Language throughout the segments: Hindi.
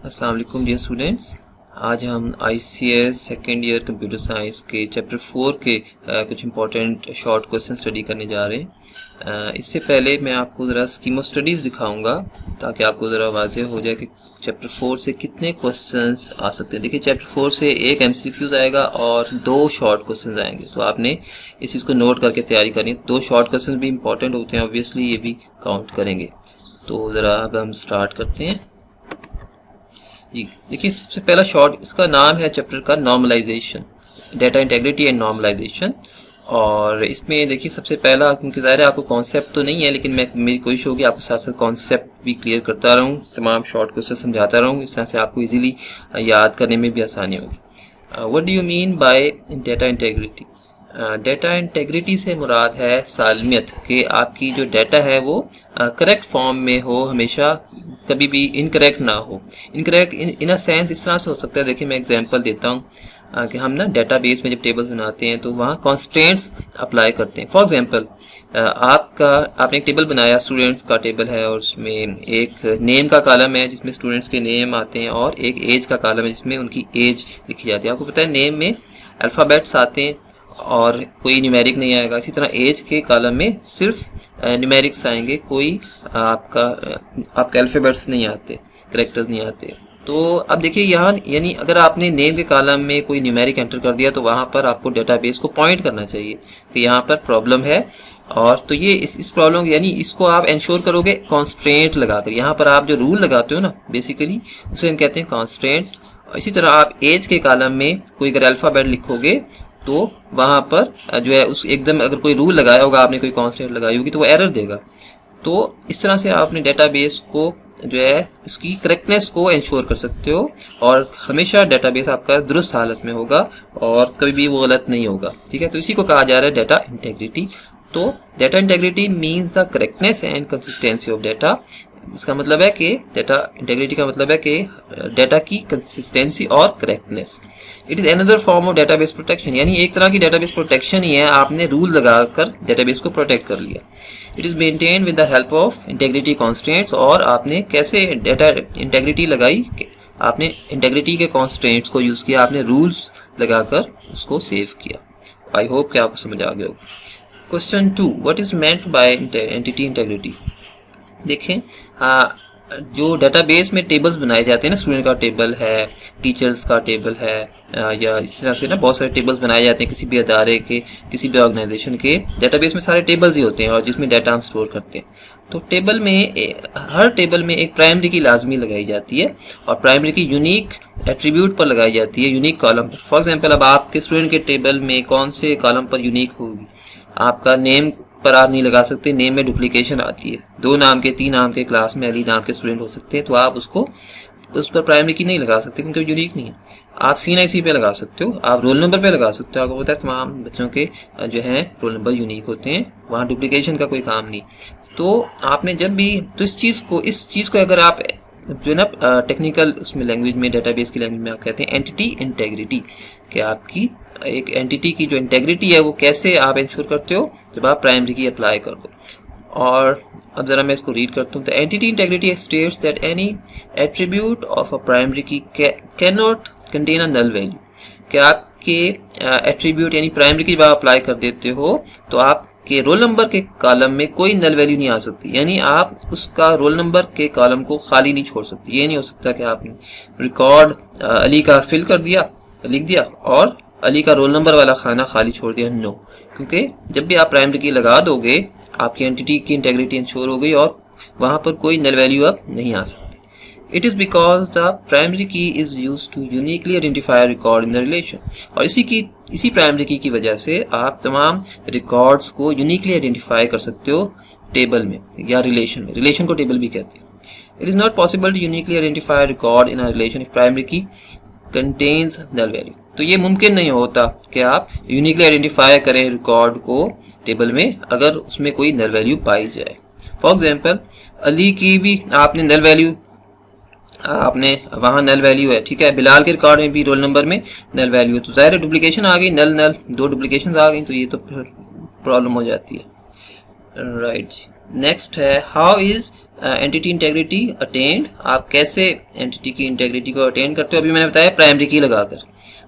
अस्सलाम वालेकुम डियर स्टूडेंट्स। आज हम ICS second year computer science के चैप्टर 4 के कुछ इंपॉर्टेंट शॉर्ट क्वेश्चन स्टडी करने जा रहे हैं। इससे पहले मैं आपको ज़रा स्कीम ऑफ स्टडीज़ दिखाऊंगा ताकि आपको ज़रा वाज़ेह हो जाए कि चैप्टर 4 से कितने क्वेश्चंस आ सकते हैं। देखिए, चैप्टर 4 से एक MCQs आएगा और 2 शॉर्ट क्वेश्चंस आएंगे, तो आपने इस चीज़ को नोट करके तैयारी करनी है। 2 शॉर्ट क्वेश्चन भी इंपॉर्टेंट होते हैं, ऑब्वियसली ये भी काउंट करेंगे। तो ज़रा अब हम स्टार्ट करते हैं जी। देखिए, सबसे पहला शॉर्ट, इसका नाम है चैप्टर का normalization, data integrity and normalization. और इसमें देखिए सबसे पहला, क्योंकि ज़ाहिर है आपको कॉन्सेप्ट तो नहीं है, लेकिन मेरी कोशिश होगी आपको साथ साथ कॉन्सेप्ट भी क्लियर करता रहूँ, तमाम शॉर्ट क्वेश्चन समझाता रहूँ, इस तरह से आपको इजीली याद करने में भी आसानी होगी। What do you mean by data integrity? Data integrity से मुराद है सालमियत, कि आपकी जो डाटा है वो करेक्ट फॉर्म में हो, हमेशा कभी भी इनकरेक्ट ना हो। इनकरेक्ट इन अ सेंस इस तरह से हो सकता है। देखिए, मैं एग्जांपल देता हूँ कि हम ना डेटाबेस में जब टेबल्स बनाते हैं तो वहाँ कॉन्स्ट्रेंट्स अप्लाई करते हैं। फॉर एग्जांपल, आपने एक टेबल बनाया, स्टूडेंट्स का टेबल है, और उसमें एक नेम का कॉलम है जिसमें स्टूडेंट्स के नेम आते हैं, और एक एज का कॉलम है जिसमें उनकी एज लिखी जाती है। आपको पता है नेम में अल्फ़ाबेट्स आते हैं और कोई न्यूमेरिक नहीं आएगा। इसी तरह एज के कॉलम में सिर्फ न्यूमेरिक्स आएंगे, कोई आपका अल्फ़ाबेट्स नहीं आते, कैरेक्टर्स नहीं आते। तो अब देखिए यहाँ, यानी अगर आपने नेम के कॉलम में कोई न्यूमेरिक एंटर कर दिया तो वहाँ पर आपको डेटाबेस को पॉइंट करना चाहिए कि यहाँ पर प्रॉब्लम है। और तो ये इस प्रॉब्लम, यानी इसको आप इंश्योर करोगे कॉन्स्ट्रेंट लगाकर। यहाँ पर आप जो रूल लगाते हो ना, बेसिकली उसे हम कहते हैं कॉन्स्ट्रेंट। इसी तरह आप एज के कॉलम में कोई अगर अल्फ़ाबेट लिखोगे तो वहाँ पर जो है उस एकदम, अगर कोई रूल लगाया होगा आपने, कोई कॉन्स्टेंट लगाई होगी, तो वो एरर देगा। तो इस तरह से आप अपने डेटाबेस को जो है इसकी करेक्टनेस को इंश्योर कर सकते हो, और हमेशा डेटाबेस आपका दुरुस्त हालत में होगा और कभी भी वो गलत नहीं होगा। ठीक है, तो इसी को कहा जा रहा है डेटा इंटेग्रिटी। तो data integrity means the correctness and consistency of data. इसका मतलब है कि डेटा इंटेग्रिटी का मतलब है कि डेटा की कंसिस्टेंसी और correctness. It is another form of database protection, यानी एक तरह की डेटाबेस प्रोटेक्शन ही है, आपने रूल लगाकर डेटाबेस को प्रोटेक्ट कर लिया। It is maintain with the help of integrity constraints. और आपने कैसे डेटा इंटेग्रिटी लगाई? आपने इंटेग्रिटी के कॉन्स्ट्रेंट्स को यूज किया, आपने रूल्स लगाकर उसको सेव किया। आई होप कि आपको समझ आ गया होगा। Question 2, what is meant by entity integrity? देखें, जो डेटाबेस में टेबल्स बनाए जाते हैं ना, स्टूडेंट का टेबल है, टीचर्स का टेबल है, या इस तरह से ना बहुत सारे टेबल्स बनाए जाते हैं किसी भी अदारे के, किसी भी ऑर्गेनाइजेशन के डेटाबेस में सारे टेबल्स ही होते हैं और जिसमें डाटा हम स्टोर करते हैं। तो टेबल में, हर टेबल में एक प्राइमरी की लाजमी लगाई जाती है, और प्राइमरी की यूनिक एट्रीब्यूट पर लगाई जाती है, यूनिक कॉलम पर। फॉर एग्जाम्पल, अब आपके स्टूडेंट के टेबल में कौन से कॉलम पर यूनिक होगी? आपका नेम पर आप नहीं लगा सकते, नेम में डुप्लीकेशन आती है। 2 नाम के, 3 नाम के क्लास में अली नाम के स्टूडेंट हो सकते हैं, तो आप उसको उस पर प्राइमरी की नहीं लगा सकते क्योंकि यूनिक नहीं है। आप CNIC पे लगा सकते हो, आप रोल नंबर पे लगा सकते हो। आपको पता है तमाम बच्चों के जो हैं रोल नंबर यूनिक होते हैं, वहाँ डुप्लीकेशन का कोई काम नहीं। तो आपने जब भी, तो इस चीज़ को अगर आप जो है ना टेक्निकल उसमें लैंग्वेज में, डेटाबेस की लैंग्वेज में आप कहते हैं एंटिटी इंटेग्रिटी, कि आपकी एक एंटिटी की जो इंटेग्रिटी है वो कैसे आप इंश्योर करते हो? जब आप प्राइमरी की अप्लाई कर दो। और अब जरा मैं इसको रीड करता हूँ। तो entity integrity states that any attribute of a primary key can not contain a null value, कि आपके एट्रीब्यूट यानी प्राइमरी की जब आप अप्लाई कर देते हो तो आपके रोल नंबर के कॉलम में कोई नल वैल्यू नहीं आ सकती, यानी आप उसका रोल नंबर के कॉलम को खाली नहीं छोड़ सकते। ये नहीं हो सकता कि आपने रिकॉर्ड अली का फिल कर दिया, लिख दिया, और अली का रोल नंबर वाला खाना खाली छोड़ दिया। नो, क्योंकि जब भी आप प्राइमरी की लगा दोगे आपकी एंटिटी की इंटेग्रिटी इंश्योर हो गई और वहां पर कोई नल वैल्यू अब नहीं आ सकती। It is because the primary key is use to uniquely identify record in the relation. और इसी प्राइमरी की वजह से आप तमाम रिकॉर्ड्स को यूनिकली आइडेंटिफाई कर सकते हो टेबल में या रिलेशन में। रिलेशन को टेबल भी कहते हैं। It is not possible to uniquely identify record in a relation if primary key contains null value. तो ये मुमकिन नहीं होता कि आप यूनिकली आइडेंटिफाई करें रिकॉर्ड को टेबल में अगर उसमें कोई नल वैल्यू पाई जाए। फॉर एग्जांपल, अली की भी आपने नल वैल्यू, आपने वहाँ नल वैल्यू है, ठीक है, बिलाल के रिकॉर्ड में भी रोल नंबर में नल वैल्यू है, तो ज़ाहिर डुप्लीकेशन आ गई, नल 2 डुप्लीकेशन आ गई, तो ये तो फिर प्रॉब्लम हो जाती है। राइट। नेक्स्ट है how is entity integrity attend. आप कैसे एंटिटी की इंटेग्रिटी को अटेन करते हो? अभी मैंने बताया प्राइमरी की लगाकर,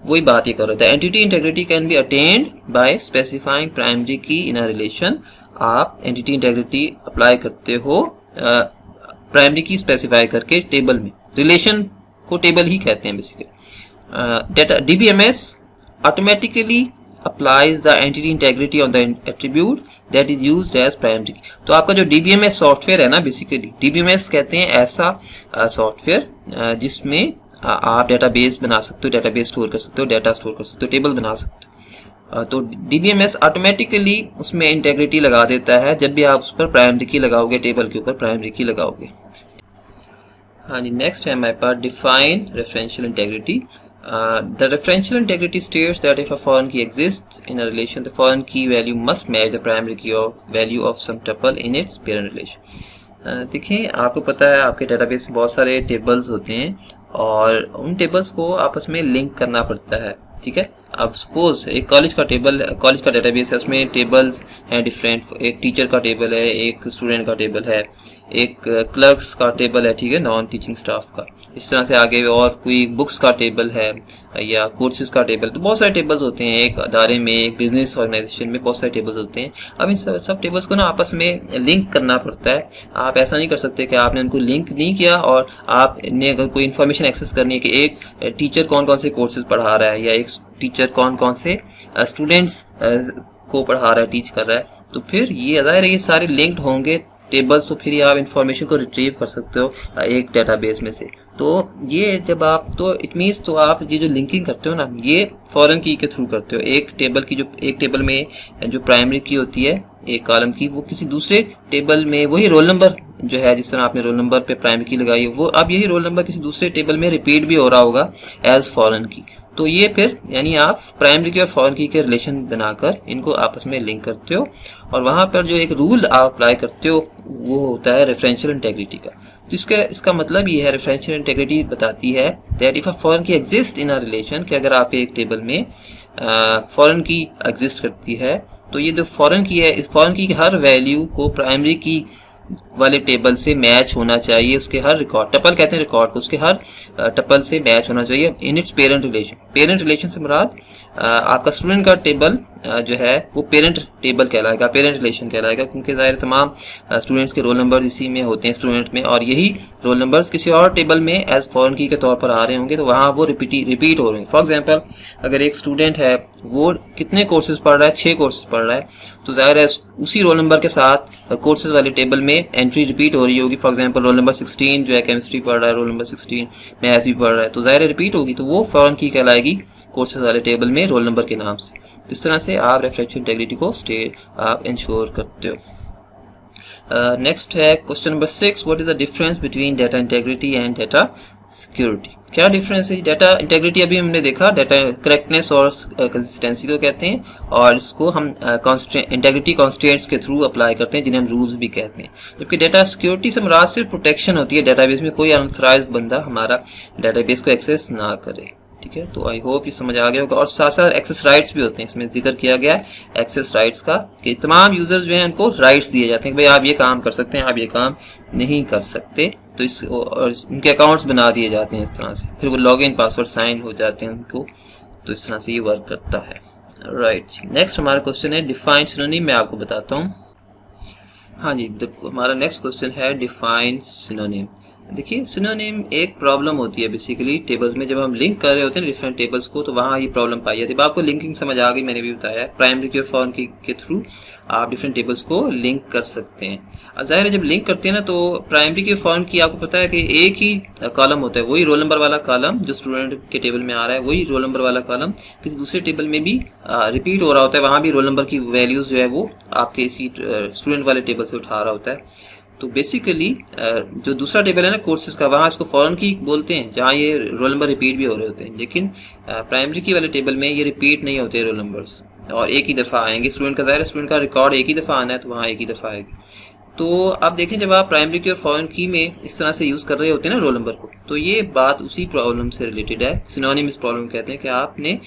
वही बात ये कर रहे थे। Entity integrity can be attend bye specifying primary की इन अ रिलेशन। आप एंटिटी इंटेग्रिटी अप्लाई करते हो प्राइमरी की स्पेसिफाई करके टेबल में। रिलेशन को टेबल ही कहते हैं basically. Data DBMS automatically applies the entity integrity on the attribute that is used as primary key। तो आपका जो DBMS सॉफ्टवेयर है ना, बेसिकली DBMS कहते हैं ऐसा सॉफ्टवेयर जिसमें आप डेटाबेस बना सकते हो, डेटाबेस स्टोर कर सकते हो, डेटा स्टोर कर सकते हो, टेबल बना सकते हो। तो DBMS ऑटोमेटिकली उसमें इंटेग्रिटी लगा देता है जब भी आप उस पर प्राइमरी की लगाओगे, टेबल के ऊपर प्राइमरी की लगाओगे। हाँ जी, नेक्स्ट है हमारे पास define referential integrity. The referential integrity states that if a foreign key exists in a relation, the foreign key value must match the primary key or value of some tuple in its parent relation। देखिए, आपको पता है आपके डेटाबेस में बहुत सारे टेबल्स होते हैं और उन टेबल्स को आपस में लिंक करना पड़ता है, ठीक है। अब सपोज एक कॉलेज का डेटाबेस है, उसमें टेबल्स हैं डिफरेंट। एक टीचर का टेबल है, एक स्टूडेंट का टेबल है, एक क्लर्क्स का टेबल है, ठीक है, नॉन टीचिंग स्टाफ का। इस तरह से आगे और कोई बुक्स का टेबल है या कोर्सेज का टेबल। तो बहुत सारे टेबल्स होते हैं एक अदारे में, एक बिजनेस ऑर्गेनाइजेशन में बहुत सारे टेबल्स होते हैं। अब इन सब टेबल्स को ना आपस में लिंक करना पड़ता है। आप ऐसा नहीं कर सकते कि आपने उनको लिंक नहीं किया और आपने अगर कोई इन्फॉर्मेशन एक्सेस करनी है कि एक टीचर कौन कौन से कोर्सेज पढ़ा रहा है या एक टीचर कौन कौन से स्टूडेंट्स को पढ़ा रहा है, टीच कर रहा है, तो फिर ये ज़ाहिर है ये सारे लिंक्ड होंगे टेबल्स, तो फिर आप इंफॉर्मेशन को रिट्रीव कर सकते हो एक डेटाबेस में से। तो ये जब आप, तो इट मीन्स, तो आप ये जो लिंकिंग करते हो ना, ये फॉरेन की के थ्रू करते हो। एक टेबल में जो प्राइमरी की होती है एक कॉलम की, वो किसी दूसरे टेबल में वही रोल नंबर जो है, जिस तरह आपने रोल नंबर पे प्राइमरी की लगाई, वो अब यही रोल नंबर किसी दूसरे टेबल में रिपीट भी हो रहा होगा एज फॉरेन की। तो ये फिर यानी आप प्राइमरी की और फॉरेन की के रिलेशन बनाकर इनको आपस में लिंक करते हो और वहां पर जो एक रूल आप अप्लाई करते हो वो होता है रेफरेंशियल इंटेग्रिटी का। तो इसका मतलब ये है, रेफरेंशियल इंटेग्रिटी बताती है दैट इफ अ फॉरेन की एग्जिस्ट इन अ रिलेशन, कि अगर आप एक टेबल में फॉरेन की एग्जिस्ट करती है तो ये जो फॉरेन की है, इस फॉरेन की हर वैल्यू को प्राइमरी की वाले टेबल से मैच होना चाहिए। उसके हर रिकॉर्ड, टपल कहते हैं रिकॉर्ड को, उसके हर टपल से मैच होना चाहिए in its parent relation. Parent relation से मुराद आपका स्टूडेंट का टेबल जो है वो पेरेंट टेबल कहलाएगा, पेरेंट रिलेशन कहलाएगा, क्योंकि ज़ाहिर तमाम स्टूडेंट्स के रोल नंबर इसी में होते हैं स्टूडेंट में, और यही रोल नंबर्स किसी और टेबल में एज फॉरेन की के तौर पर आ रहे होंगे तो वहाँ वो रिपीट हो रहे हैं। फॉर एग्जांपल, अगर एक स्टूडेंट है वो कितने कोर्सेज पढ़ रहा है, 6 कोर्सेज पढ़ रहा है, तो ज़ाहिर है उसी रोल नंबर के साथ कोर्सेज वाले टेबल में एंट्री रिपीट हो रही होगी। फॉर एग्जांपल, रोल नंबर 16 जो है केमिस्ट्री पढ़ रहा है, रोल नंबर 16 मैथ्स भी पढ़ रहा है, तो ज़ाहिर रिपीट होगी, तो वो फॉरेन की कहलाएगी कोर्सेज वाले टेबल में रोल नंबर के नाम से। तो इस तरह से आप रेफरेंशियल इंटेग्रिटी को आप इंश्योर करते हो। नेक्स्ट है question number 6, what is the difference between data integrity and data security. क्या डिफरेंस है? डाटा इंटेग्रिटी अभी हमने देखा, डाटा करेक्टनेस और कंसिस्टेंसी को कहते हैं, और इसको हम इंटेग्रिटी कॉन्स्टेंट्स के थ्रू अप्लाई करते हैं जिन्हें हम रूल्स भी कहते हैं। जबकि डाटा सिक्योरिटी से मुराद सिर्फ प्रोटेक्शन होती है, डेटाबेस में कोई अनऑथराइज्ड बंदा हमारा डेटाबेस को एक्सेस ना करे, ठीक है। तो आई होप ये समझ आ गया होगा। और साथ साथ एक्सेस राइट्स भी होते हैं, इसमें जिक्र किया गया है एक्सेस राइट्स का, कि तमाम यूजर्स जो हैं उनको राइट्स दिए जाते हैं कि भाई आप ये काम कर सकते हैं, आप ये काम नहीं कर सकते। तो उनके अकाउंट्स बना दिए जाते हैं इस तरह से, फिर वो लॉगिन पासवर्ड साइन हो जाते हैं उनको। तो इस तरह से ये वर्क करता है, राइट। नेक्स्ट हमारा क्वेश्चन है डिफाइन सिनोनिम। मैं आपको बताता हूँ। हाँ जी, हमारा नेक्स्ट क्वेश्चन है डिफाइन सिनोनिम। देखिए, सिनोनिम एक प्रॉब्लम होती है बेसिकली टेबल्स में, जब हम लिंक कर रहे होते हैं डिफरेंट टेबल्स को, तो वहाँ ये प्रॉब्लम पाई जाती है। आपको लिंकिंग समझ आ गई, मैंने भी बताया, प्राइमरी की और फॉरेन की के थ्रू आप डिफरेंट टेबल्स को लिंक कर सकते हैं। अब जाहिर है जब लिंक करते हैं ना, तो प्राइमरी की फॉरेन की आपको पता है कि एक ही कॉलम होता है, वही रोल नंबर वाला कॉलम जो स्टूडेंट के टेबल में आ रहा है, वही रोल नंबर वाला कॉलम किसी दूसरे टेबल में भी रिपीट हो रहा होता है, वहाँ भी रोल नंबर की वैल्यूज जो है वो आपके इसी स्टूडेंट वाले टेबल से उठा रहा होता है। तो बेसिकली जो दूसरा टेबल है ना कोर्सेज का, वहाँ इसको फॉरेन की बोलते हैं, जहाँ ये रोल नंबर रिपीट भी हो रहे होते हैं। लेकिन प्राइमरी की वाले टेबल में ये रिपीट नहीं होते रोल नंबर्स, और एक ही दफ़ा आएंगे। स्टूडेंट का ज़ाहिर स्टूडेंट का रिकॉर्ड एक ही दफ़ा आना है, तो वहाँ एक ही दफ़ा आएगी। तो आप देखें, जब आप प्राइमरी की और फॉरेन की में इस तरह से यूज़ कर रहे होते हैं ना रोल नंबर को, तो ये बात उसी प्रॉब्लम से रिलेटेड है। सिनोनिम इस प्रॉब्लम कहते हैं कि आपने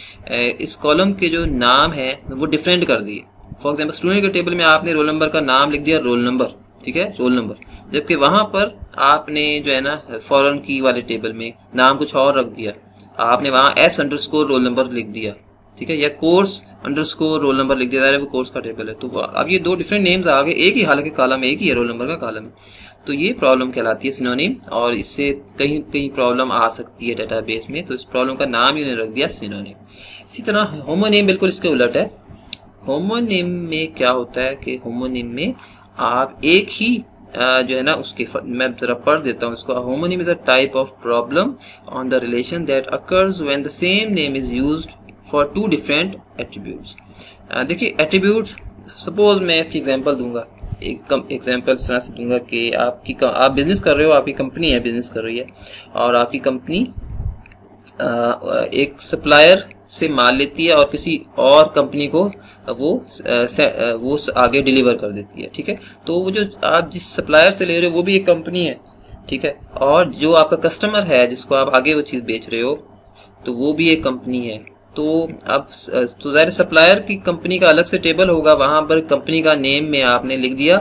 इस कॉलम के जो नाम है वो डिफरेंट कर दिए। फॉर एग्जाम्पल स्टूडेंट के टेबल में आपने रोल नंबर का नाम लिख दिया रोल नंबर, ठीक है, रोल नंबर, जबकि वहां पर आपने जो है ना फॉरेन की वाले टेबल में नाम कुछ और रख दिया, आपने वहां S_roll नंबर लिख दिया, ठीक है, या कोर्स_ रोल नंबर लिख दिया, वो कोर्स का टेबल है। तो अब ये दो डिफरेंट नेम्स आ गए, एक ही हालांकि कॉलम एक ही है, रोल नंबर का कॉलम है, तो ये प्रॉब्लम कहलाती है सिनोनिम, और इससे कहीं कहीं प्रॉब्लम आ सकती है डेटाबेस में, तो इस प्रॉब्लम का नाम ही उन्होंने रख दिया सिनोनिम। इसी तरह होमोनिम बिल्कुल इसके उलट है। होमोनिम में क्या होता है कि होमोनिम में आप एक ही जो है ना उसके, मैं जरा पढ़ देता हूँ इसको। Homonym is a type of problem on the relation that occurs when the same name is used for two different attributes. देखिए एट्रीब्यूट्स, सपोज मैं इसकी एग्जांपल दूंगा, एक एग्जांपल इस तरह से दूंगा कि आप बिजनेस कर रहे हो, आपकी कंपनी है बिजनेस कर रही है, और आपकी कंपनी एक सप्लायर से माल लेती है और किसी और कंपनी को वो आगे डिलीवर कर देती है, ठीक है। तो वो जो आप जिस सप्लायर से ले रहे हो वो भी एक कंपनी है, ठीक है, और जो आपका कस्टमर है जिसको आप आगे वो चीज़ बेच रहे हो तो वो भी एक कंपनी है। तो अब तो ज़ाहिर सप्लायर की कंपनी का अलग से टेबल होगा, वहाँ पर कंपनी का नेम में आपने लिख दिया,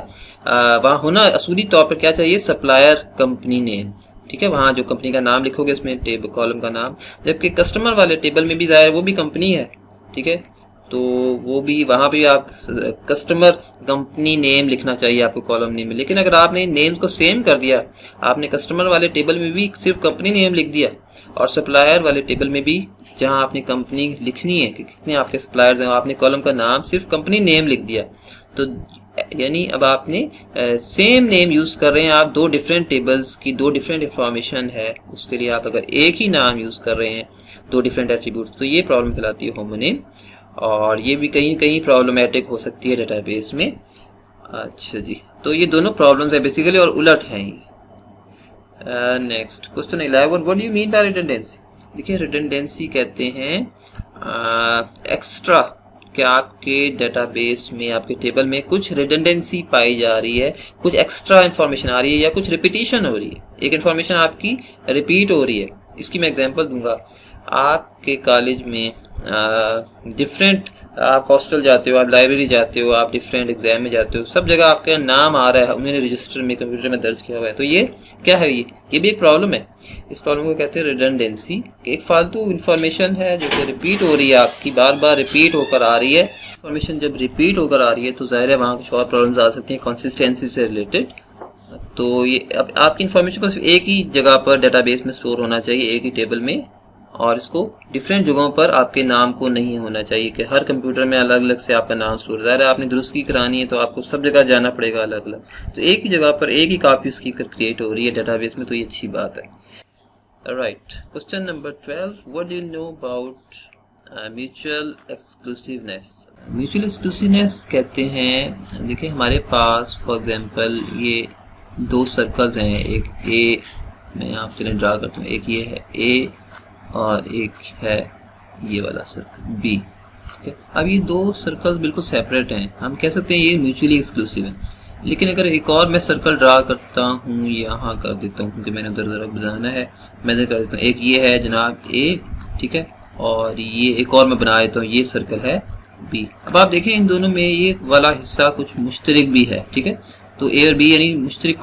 वहाँ होना असूली तौर पर क्या चाहिए, सप्लायर कंपनी नेम, ठीक है, वहाँ जो कंपनी का नाम लिखोगे इसमें टेबल कॉलम का नाम, जबकि कस्टमर वाले टेबल में भी ज़ाहिर वो भी कंपनी है, ठीक है, तो वो भी वहाँ पे आप कस्टमर कंपनी नेम लिखना चाहिए आपको कॉलम नेम में। लेकिन अगर आपने नेम्स को सेम कर दिया, आपने कस्टमर वाले टेबल में भी सिर्फ कंपनी नेम लिख दिया और सप्लायर वाले टेबल में भी जहाँ आपने कंपनी लिखनी है कि कितने आपके सप्लायर्स हैं, आपने कॉलम का नाम सिर्फ कंपनी नेम लिख दिया, तो यानी अब आपने सेम नेम यूज कर रहे हैं आप, दो डिफरेंट टेबल्स की दो डिफरेंट इंफॉर्मेशन है, उसके लिए आप अगर एक ही नाम यूज कर रहे हैं दो डिफरेंट एट्रीब्यूट्स, तो ये प्रॉब्लम कहलाती है होमोनिम, और ये भी कहीं कहीं प्रॉब्लमेटिक हो सकती है डेटाबेस में। अच्छा जी, तो ये दोनों प्रॉब्लम्स है बेसिकली और उलट हैं ये। Next question 11, what do you mean by redundancy. देखिए रिडंडेंसी कहते हैं एक्स्ट्रा, कि आपके डेटाबेस में आपके टेबल में कुछ रिडंडेंसी पाई जा रही है, कुछ एक्स्ट्रा इन्फॉर्मेशन आ रही है या कुछ रिपीटिशन हो रही है, एक इन्फॉर्मेशन आपकी रिपीट हो रही है। इसकी मैं एग्जांपल दूंगा, आपके कॉलेज में डिफरेंट, आप हॉस्टल जाते हो, आप लाइब्रेरी जाते हो, आप डिफरेंट एग्जाम में जाते हो, सब जगह आपका नाम आ रहा है, उन्होंने रजिस्टर में कंप्यूटर में दर्ज किया हुआ है, तो ये क्या है, ये भी एक प्रॉब्लम है। इस प्रॉब्लम को कहते हैं रिडंडेंसी, एक फालतू इन्फॉर्मेशन है जो कि रिपीट हो रही है, आपकी बार बार रिपीट होकर आ रही है। इन्फॉर्मेशन जब रिपीट होकर आ रही है तो जाहिर है वहाँ कुछ और प्रॉब्लम्स आ सकती हैं कंसिस्टेंसी से रिलेटेड। तो ये अब आपकी इन्फॉर्मेशन को सिर्फ एक ही जगह पर डेटाबेस में स्टोर होना चाहिए, एक ही टेबल में, और इसको डिफरेंट जगहों पर आपके नाम को नहीं होना चाहिए कि हर कंप्यूटर में अलग अलग से आपका नाम स्टोर। ज़ाहिर है आपने दुरुस्ती करानी है तो आपको सब जगह जाना पड़ेगा अलग अलग, तो एक ही जगह पर एक ही कॉपी उसकी क्रिएट हो रही है डेटाबेस में, तो ये अच्छी बात है। Right, question number 12, what do you know about mutual exclusiveness. Mutual exclusiveness कहते हैं, देखिए हमारे पास फॉर एग्जांपल ये दो सर्कल्स हैं, एक ए, मैं आप चलें ड्रा करता हूँ, एक ये है ए और एक है ये वाला सर्कल बी, ठीक है। अब ये दो सर्कल्स बिल्कुल सेपरेट हैं, हम कह सकते हैं ये म्यूचुअली एक्सक्लूसिव है। लेकिन अगर एक और मैं सर्कल ड्रा करता हूँ, यहाँ कर देता हूँ क्योंकि मैंने उधर ज़रा बनाना है, मैं इधर कर देता हूँ, एक ये है जनाब ए, ठीक है, और ये एक और मैं बना देता हूँ, ये सर्कल है बी। अब आप देखें इन दोनों में ये वाला हिस्सा कुछ मुश्तरक भी है, ठीक है, तो ए और बी यानी मुश्तरक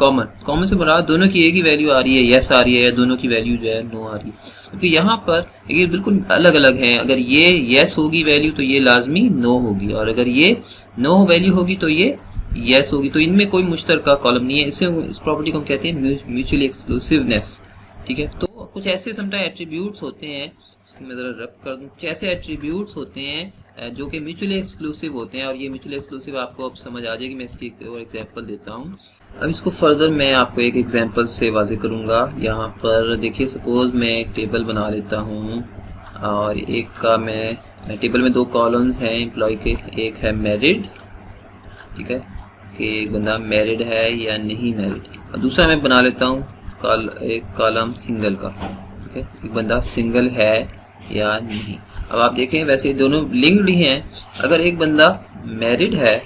कॉमन से मुराद दोनों की एक ही वैल्यू आ रही है, यस आ रही है, या दोनों की वैल्यू जो है नो आ रही है, क्योंकि यहाँ पर ये बिल्कुल अलग अलग हैं। अगर ये यस होगी वैल्यू तो ये लाजमी नो होगी, और अगर ये नो वैल्यू होगी तो ये यस होगी, तो इनमें कोई मुश्तरका कॉलम नहीं है। इस प्रॉपर्टी को हम कहते हैं म्यूचुअली एक्सक्लूसिवनेस, ठीक है। तो कुछ ऐसे समटाइम एट्रीब्यूट्स होते हैं, मैं ज़रा रब कर दूँ, कुछ ऐसे एट्रीब्यूट्स होते हैं जो कि म्यूचुअली एक्सक्लूसिव होते हैं, और ये म्यूचुअली एक्सक्लूसिव आपको अब समझ आ जाएगी। मैं इसकी एक और एग्जांपल देता हूँ। अब इसको फर्दर मैं आपको एक एग्जांपल से वाज़ेह करूँगा। यहाँ पर देखिए सपोज मैं एक टेबल बना लेता हूँ, और एक का मैं टेबल में दो कॉलम्स हैं एम्प्लॉय के, एक है मैरिड, ठीक है, कि एक बंदा मैरिड है या नहीं मैरिड, और दूसरा मैं बना लेता हूँ एक कॉलम सिंगल का, ठीक है, एक बंदा सिंगल है या नहीं। अब आप देखें वैसे दोनों लिंक्ड ही हैं। अगर एक बंदा मैरिड है,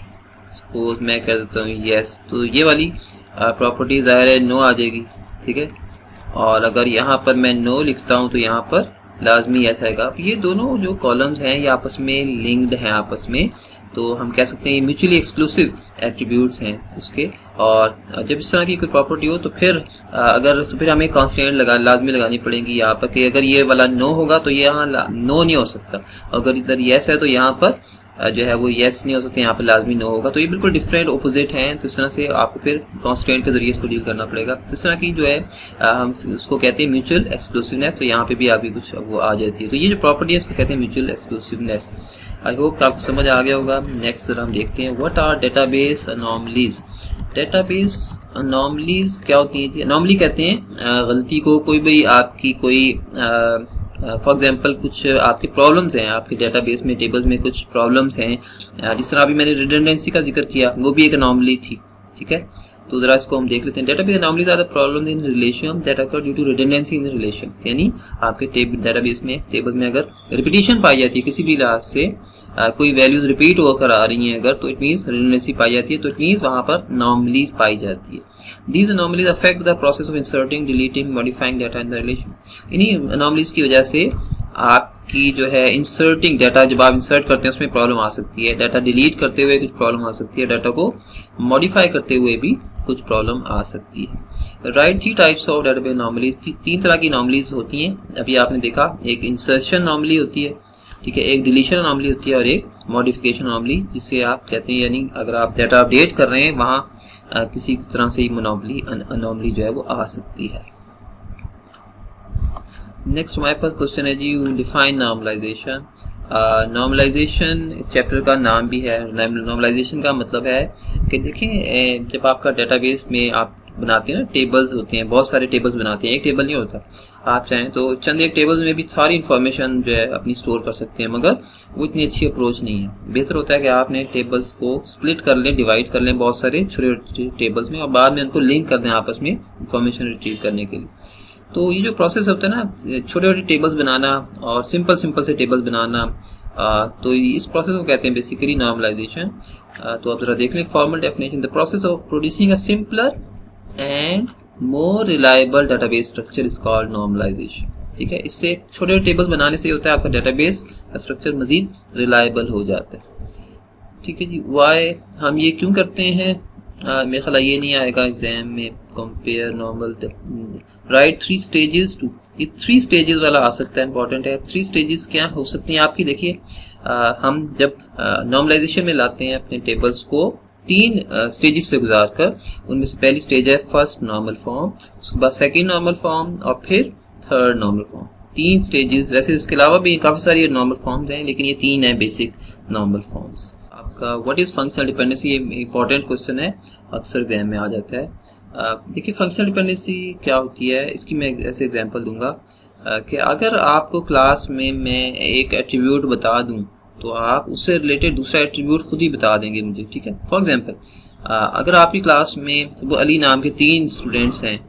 सपोज मैं कह देता हूँ यस, तो ये वाली प्रॉपर्टी ज़ाहिर है नो आ जाएगी, ठीक है, और अगर यहाँ पर मैं नो लिखता हूँ तो यहाँ पर लाजमी यस आएगा। अब ये दोनों जो कॉलम्स हैं ये आपस में लिंक्ड हैं आपस में, तो हम कह सकते हैं ये म्यूचुअली एक्सक्लूसिव एट्रीब्यूट्स हैं उसके। और जब इस तरह की कोई प्रॉपर्टी हो तो फिर फिर हमें कॉन्स्टेंट लाजमी लगानी पड़ेगी यहाँ पर कि अगर ये वाला नो होगा तो ये यहाँ नो नहीं हो सकता, अगर इधर येस है तो यहाँ पर जो है वो येस नहीं हो सकता, यहाँ पर लाजमी नो होगा। तो ये बिल्कुल डिफरेंट ऑपोजिट हैं, तो इस तरह से आपको फिर कॉन्स्टेंट के जरिए इसको डील करना पड़ेगा। तो इस तरह की जो है हम उसको कहते हैं म्यूचुअल एक्सक्लूसिवनेस। तो यहाँ पे भी आपकी कुछ वो आ जाती है। तो ये जो प्रॉपर्टी है इसको कहते हैं म्यूचुअल एक्सक्लूसिवनेस। आई होप आपको समझ आ गया होगा। नेक्स्ट जरा हम देखते हैं what are database anomalies. Database anomalies क्या होती है? अनोमली कहते हैं गलती को, कोई भी आपकी कोई फॉर एग्जांपल कुछ आपकी प्रॉब्लम्स हैं, आपके डेटाबेस में टेबल्स में कुछ प्रॉब्लम्स हैं, जिस तरह अभी मैंने रिडंडेंसी का जिक्र किया, वो भी एक अनोमली थी। ठीक है, तो जरा इसको हम देख लेते हैं। Database anomalies are the problems in relation that occur due to redundancy in relation. यानी आपके डेटाबेस में टेबल्स में अगर रिपीटिशन पाई जाती है किसी भी लिहाज से, कोई वैल्यूज रिपीट होकर आ रही हैं अगर, तो इट मीन्स रिडंडेंसी पाई जाती है, तो इट मीन्स वहां पर अनोमलीज पाई जाती है। These anomalies affect the process of inserting, deleting, modifying data in the relation. इन्हीं anomalies की वजह से आपकी जो है इंसर्टिंग डाटा, जब आप इंसर्ट करते हैं उसमें प्रॉब्लम आ सकती है, डाटा डिलीट करते हुए कुछ प्रॉब्लम आ सकती है, डाटा को मॉडिफाई करते हुए भी कुछ प्रॉब्लम आ सकती है। Right, 3 types of database anomalies, 3 तरह की अनोमलीज होती हैं। अभी आपने देखा, एक इंसर्शन अनोमली होती है, ठीक है, एक डिलीशन अनोमली होती है और एक मॉडिफिकेशन अनोमली, जिसे आप कहते हैं यानी अगर आप डाटा अपडेट कर रहे हैं वहां किसी तरह से अनोमली जो है वो आ सकती है। नेक्स्ट हमारे पास क्वेश्चन है जी, डिफाइन नॉर्मलाइजेशन। नॉर्मलाइजेशन इस चैप्टर का नाम भी है। नॉर्मलाइजेशन का मतलब है कि देखें, जब आपका डेटाबेस में आप बनाते हैं ना, टेबल्स होते हैं, बहुत सारे टेबल्स बनाते हैं, एक टेबल नहीं होता। आप चाहें तो चंद एक टेबल्स में भी सारी इन्फॉर्मेशन जो है अपनी स्टोर कर सकते हैं, मगर वो इतनी अच्छी अप्रोच नहीं है। बेहतर होता है कि आपने टेबल्स को स्प्लिट कर लें, डिवाइड कर लें बहुत सारे छोटे छोटे टेबल्स में, और बाद में उनको लिंक कर दें आपस में इन्फॉर्मेशन रिट्रीव करने के लिए। तो ये जो प्रोसेस होता है ना, छोटे छोटे टेबल्स बनाना और सिंपल से टेबल्स बनाना, तो इस प्रोसेस को कहते हैं बेसिकली नॉर्मलाइजेशन। तो आप जरा देख लें formal definition, the process of producing a simpler and more reliable database structure is called normalization. ठीक है, इससे छोटे टेबल्स बनाने से होता है आपका डेटाबेस का स्ट्रक्चर मजीद रिलायबल हो जाता है। ठीक है जी, वाई हम ये क्यों करते हैं? मेरे ख्याल ये नहीं आएगा एग्जाम में, compare normal right 3 stages two, ये 3 स्टेजेस वाला आ सकता है, इंपॉर्टेंट है। 3 स्टेजेस क्या हो सकती हैं आपकी? देखिए, हम जब नॉर्मलाइजेशन में लाते हैं अपने टेबल्स को 3 स्टेजेस से गुजार कर, उनमें से पहली स्टेज है फर्स्ट नॉर्मल फॉर्म, उसके बाद सेकंड नॉर्मल फॉर्म और फिर थर्ड नॉर्मल फॉर्म। 3 स्टेजेस, वैसे इसके अलावा भी काफी सारी नॉर्मल फॉर्म्स हैं, लेकिन ये 3 है बेसिक नॉर्मल फॉर्म्स। आपका व्हाट इज फंक्शनल डिपेंडेंसी, ये इंपॉर्टेंट क्वेश्चन है, अक्सर एग्जाम में आ जाता है। देखिए फंक्शनल डिपेंडेंसी क्या होती है, इसकी मैं ऐसे एग्जांपल दूंगा कि अगर आपको क्लास में मैं एक एट्रीब्यूट बता दूं तो आप उससे रिलेटेड दूसरा एट्रीब्यूट खुद ही बता देंगे मुझे। ठीक है, फॉर एग्जांपल अगर आपकी क्लास में वो अली नाम के 3 स्टूडेंट्स हैं,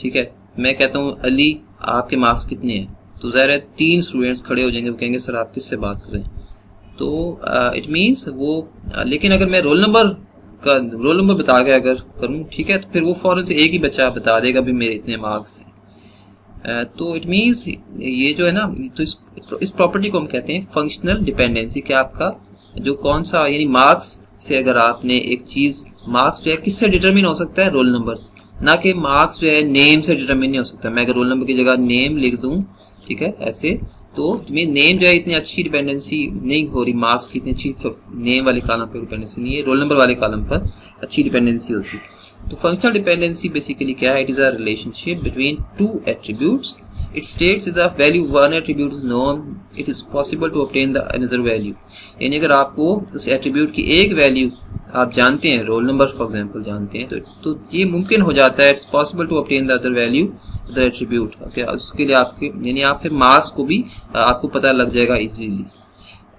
ठीक है, मैं कहता हूँ अली आपके मार्क्स कितने हैं, तो ज़ाहिर है 3 स्टूडेंट्स खड़े हो जाएंगे, वो कहेंगे सर आप किससे बात कर रहे हैं। तो इट मीन्स वो लेकिन अगर मैं रोल नंबर बता के अगर करूं, ठीक है, तो फिर वो फौरन से एक ही बच्चा बता देगा भी मेरे इतने मार्क्स हैं। तो इट मीन्स ये जो है ना, तो इस प्रॉपर्टी को हम कहते हैं फंक्शनल डिपेंडेंसी। कि आपका जो कौन सा यानी मार्क्स से अगर आपने एक चीज, मार्क्स जो है किससे डिटरमिन हो सकता है? रोल नंबर से, ना कि मार्क्स जो है नेम से डिटरमिन नहीं हो सकता। मैं अगर रोल नंबर की जगह नेम लिख दूं, ठीक है, ऐसे, तो नेम जो है इतनी अच्छी डिपेंडेंसी नहीं हो रही, मार्क्स की इतनी अच्छी नेम वाले कॉलम पर डिपेंडेंसी नहीं है, रोल नंबर वाले कॉलम पर अच्छी डिपेंडेंसी होती है। तो फंक्शनल डिपेंडेंसी बेसिकली क्या है? It is a relationship between 2 attributes. It states is a value one attribute is known, it is possible to obtain the another value. यानी अगर आपको उस एट्रीब्यूट की एक वैल्यू आप जानते हैं, रोल नंबर फॉर एग्जांपल जानते हैं, तो ये मुमकिन हो जाता है, it's possible to obtain the other value the attribute. उसके लिए आपके यानी आप फिर मार्क्स को भी आपको पता लग जाएगा इजीली।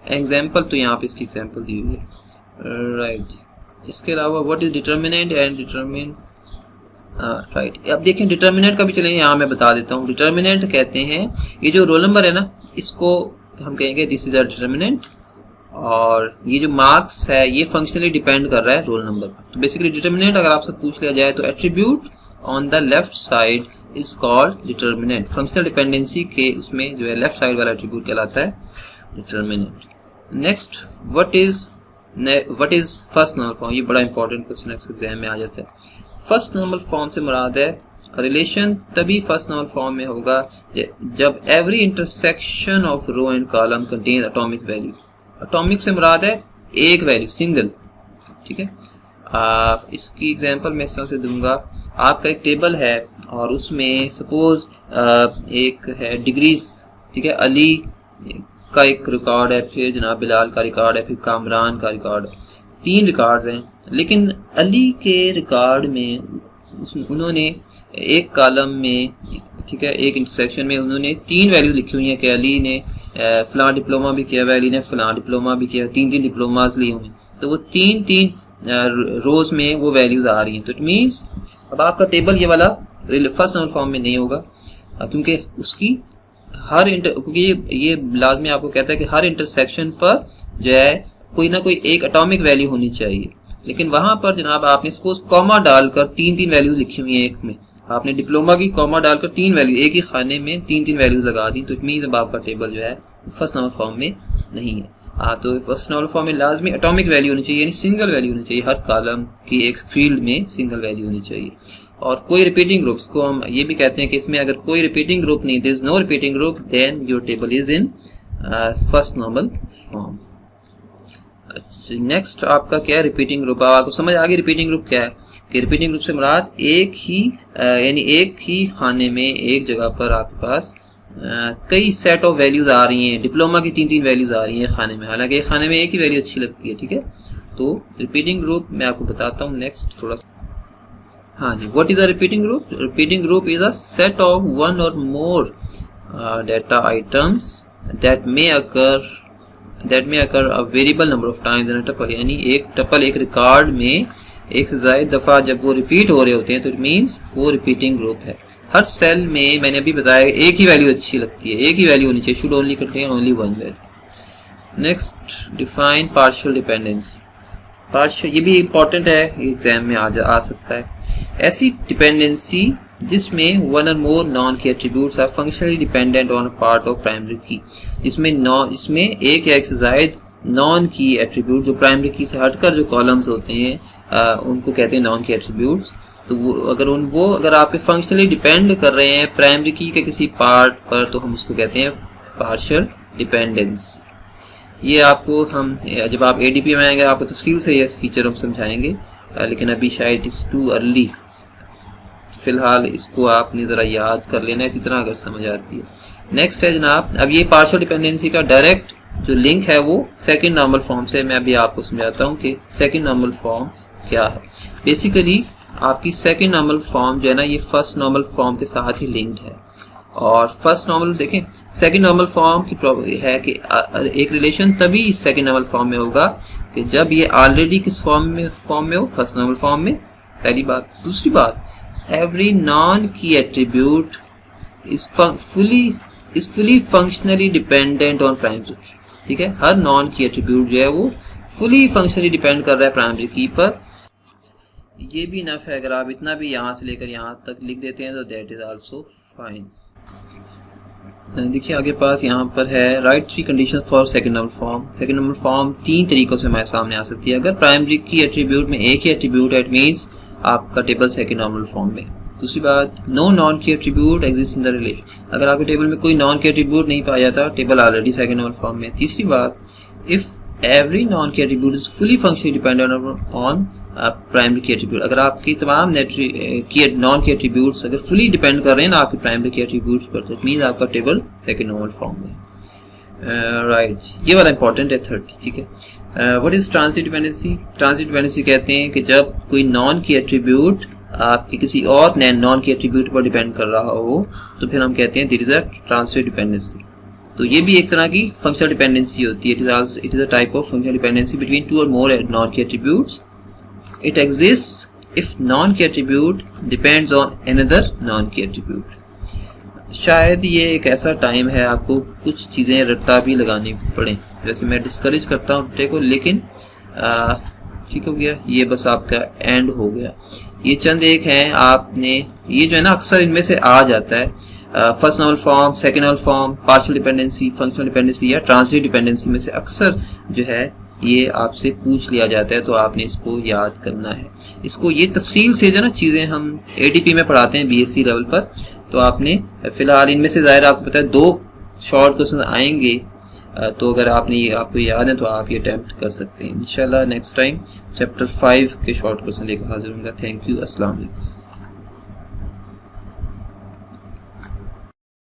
एग्जांपल तो यहाँ पे इसकी एग्जांपल दी हुई है, राइट। इसके अलावा what is determinant and determine, right. अब देखें डिटर्मिनेंट का भी चलें, यहाँ मैं बता देता हूँ। डिटर्मिनेंट कहते हैं ये जो रोल नंबर है ना, इसको हम कहेंगे दिस इज अ डिटर्मिनेंट, और ये जो मार्क्स है ये फंक्शनली डिपेंड कर रहा है रोल नंबर पर। तो बेसिकली डिटर्मिनेंट अगर आपसे पूछ लिया जाए तो attribute on the left side is called determinant. Functional dependency के उसमें जो है लेफ्ट साइड वाला एट्रीब्यूट कहलाता है determinant. Next what is what is first normal form, ये बड़ा इंपॉर्टेंट क्वेश्चन एग्जाम में आ जाता है। फर्स्ट नॉर्मल फॉर्म से मुराद है रिलेशन तभी फर्स्ट नॉर्मल फॉर्म में होगा जब every intersection of row and column contain atomic value. Atomic से मुराद है एक वैल्यू, सिंगल, ठीक है। इसकी एग्जांपल मैं इस तरह से दूंगा, आपका एक टेबल है और उसमें सपोज एक है डिग्रीज, ठीक है, अली का एक रिकॉर्ड है, फिर जनाब बिलाल का रिकॉर्ड है, फिर कामरान का रिकॉर्ड है, 3 रिकॉर्ड्स हैं। लेकिन अली के रिकॉर्ड में उन्होंने एक कॉलम में, ठीक है, एक इंटरसेक्शन में उन्होंने 3 वैल्यू लिखी हुई हैं कि अली ने फलां डिप्लोमा भी किया हुआ, अली ने फलां डिप्लोमा भी किया, 3 डिप्लोमाज लिए हुए हैं। तो वो 3 रोज में वो वैल्यूज आ रही हैं। तो इट मीन्स अब आपका टेबल ये वाला फर्स्ट नॉर्मल फॉर्म में नहीं होगा, क्योंकि उसकी क्योंकि ये लाजमी आपको कहता है कि हर इंटरसेक्शन पर जो है कोई ना कोई एक एटॉमिक वैल्यू होनी चाहिए। लेकिन वहां पर जनाब आपने सपोज कॉमा डालकर 3 वैल्यूज लिखी हुई है, एक में आपने डिप्लोमा की कॉमा डालकर 3 वैल्यू एक ही खाने में 3 वैल्यूज लगा दी, तो इट मीन्स अब आपका टेबल जो है फर्स्ट नॉर्मल फॉर्म में नहीं है। तो फर्स्ट नॉर्मल फॉर्म में लाजमी एटॉमिक वैल्यू होनी चाहिए, यानी सिंगल वैल्यू होनी चाहिए, हर कॉलम की एक फील्ड में सिंगल वैल्यू होनी चाहिए। और कोई रिपीटिंग ग्रुप्स को हम ये भी कहते हैं कि इसमें अगर कोई रिपीटिंग ग्रुप नहीं, there is no repeating group, then your table is in first normal form. Next आपका क्या है, रिपीटिंग ग्रुप। आपको समझ आ गई रिपीटिंग ग्रुप क्या है, कि रिपीटिंग ग्रुप से मुराद एक ही यानी एक ही खाने में एक जगह पर आपके पास कई सेट ऑफ वैल्यूज आ रही हैं। डिप्लोमा की 3 वैल्यूज आ रही हैं खाने में, हालांकि एक खाने में एक ही वैल्यू अच्छी लगती है, ठीक है। तो रिपीटिंग ग्रुप मैं आपको बताता हूँ नेक्स्ट थोड़ा सा। हाँ जी, what is a repeating group? Repeating group is a set of 1 or more data items that may occur a variable number of times in a tuple, यानी एक टपल एक रिकॉर्ड में एक से ज्यादा दफा जब वो रिपीट हो रहे होते हैं तो इट मीन्स वो रिपीटिंग ग्रुप है। हर सेल में मैंने अभी बताया एक ही वैल्यू अच्छी लगती है, एक ही वैल्यू होनी चाहिए, should only contain only 1 value. Next, define partial dependence. Partial, ये भी इंपॉर्टेंट है, एग्जाम में आ सकता है। ऐसी डिपेंडेंसी जिसमें 1 or more non key attributes are functionally dependent on part of primary key, इसमें एक या एक से ज्यादा नॉन की एट्रीब्यूट जो प्राइमरी की से हटकर जो कॉलम्स होते हैं उनको कहते हैं नॉन की एट्रीब्यूट्स। तो वो अगर आप फंक्शनली डिपेंड कर रहे हैं प्राइमरी की के किसी पार्ट पर, तो हम उसको कहते हैं पार्शियल डिपेंडेंस। ये आपको हम जब आप एडीपी में आएंगे आपको तफसील से ये फीचर हम समझाएंगे, लेकिन अभी शायद इट इज टू अर्ली। फिलहाल इसको आपने ज़रा याद कर लेना, इसी तरह अगर समझ आती है। नेक्स्ट है जनाब, अब ये पार्शियल डिपेंडेंसी का डायरेक्ट जो लिंक है वो सेकंड नॉर्मल फॉर्म से। मैं अभी आपको समझाता हूँ कि सेकंड नॉर्मल फॉर्म क्या है। बेसिकली आपकी सेकंड नॉर्मल फॉर्म जो है ना, ये फर्स्ट नॉर्मल फॉर्म के साथ ही लिंक्ड है। और फर्स्ट नॉर्मल देखें, सेकंड नॉर्मल फॉर्म की प्रॉब्लम है कि एक रिलेशन तभी सेकंड नॉर्मल फॉर्म में होगा कि जब ये ऑलरेडी किस फॉर्म में हो, फर्स्ट नॉर्मल फॉर्म में, पहली बात। दूसरी बात, every non-key attribute is fully functionally dependent on primary key, ठीक है। हर नॉन की एट्रीब्यूट जो है वो फुली फंक्शनली डिपेंड कर रहा है प्राइमरी की पर। ये भी इनफ है, अगर आप इतना भी यहाँ से लेकर यहाँ तक लिख देते हैं तो दैट इज आल्सो फाइन। देखिए आगे पास यहाँ पर है right 3 condition for second normal form. Second normal form 3 तरीकों से हमारे सामने आ सकती है। अगर प्राइमरी की एट्रीब्यूट में एक ही एट्रीब्यूट है, इट मीन्स आपका टेबल सेकंड नॉर्मल फॉर्म में। दूसरी बात, no non key attribute exist in the relation. अगर आपके टेबल में कोई नॉन की एट्रीब्यूट नहीं पाया जाता, table already second normal form में। तीसरी बात, if every non key attribute is fully functionally dependent on primary की एट्रीब्यूट। अगर आपकी तमाम नॉन की एट्रीब्यूट्स अगर फुली डिपेंड कर रहे हैं ना आपकी प्राइमरी की एट्रीब्यूट्स पर, तो इट मींस आपका टेबल सेकंड नॉर्मल फॉर्म में। राइट, ये वाला इंपॉर्टेंट है 30, ठीक है। What is transitive dependency? Transitive dependency कहते हैं कि जब कोई नॉन की एट्रीब्यूट आपकी किसी और नॉन की एट्रीब्यूट पर डिपेंड कर रहा हो तो फिर हम कहते हैं there is a transitive dependency. तो ये भी एक तरह की फंक्शनल डिपेंडेंसी होती है। It is a type of functional dependency between 2 or more non key attributes. It exist if non key attribute depends on another non key attribute. शायद ये एक ऐसा टाइम है आपको कुछ चीज़ें रट्टा भी लगानी पड़े, वैसे मैं डिस्करेज करता हूँ रट्टे को, लेकिन ठीक हो गया, ये बस आपका एंड हो गया। ये चंद एक हैं, आपने ये जो है ना अक्सर इनमें से आ जाता है, first normal form, second normal form, partial dependency, functional dependency या ट्रांजिटिव डिपेंडेंसी में से अक्सर जो है ये आपसे पूछ लिया जाता है, तो आपने इसको याद करना है। इसको ये तफसील से जो ना चीज़ें हम ATP में पढ़ाते हैं BSc लेवल पर, तो आपने फिलहाल इनमें से ज़ाहिर आपको पता है 2 शॉर्ट क्वेश्चन आएंगे, तो अगर आपको याद है तो आप ये अटेम्प्ट कर सकते हैं। इंशाल्लाह नेक्स्ट टाइम चैप्टर 5 के शॉर्ट क्वेश्चन लेकर हाजिर होंगे। थैंक यू, अस्सलाम वालेकुम।